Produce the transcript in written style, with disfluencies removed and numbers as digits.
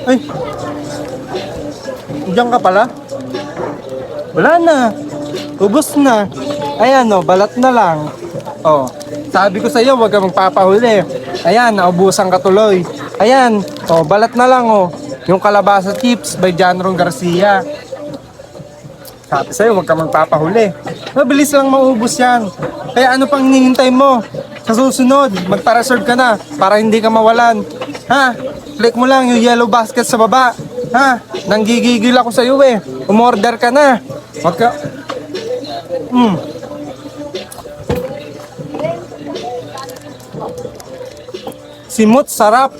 Ay, diyan ka pala? Wala na. Ubus na. Ayan o, balat na lang. Oh, sabi ko sa iyo, huwag ka magpapahuli. Ayan, naubusan ka tuloy. Ayan, oh, balat na lang oh. Yung kalabasa chips by Janron Garcia. Sabi sa'yo, huwag ka magpapahuli. Mabilis lang maubos yan. Kaya ano pang hinihintay mo? Sa susunod, magpa-reserve ka na para hindi ka mawalan. Ha? Click mo lang yung yellow basket sa baba. Ha? Nanggigigil ako sa'yo eh. Umorder ka na. Huwag ka... Simot, sarap.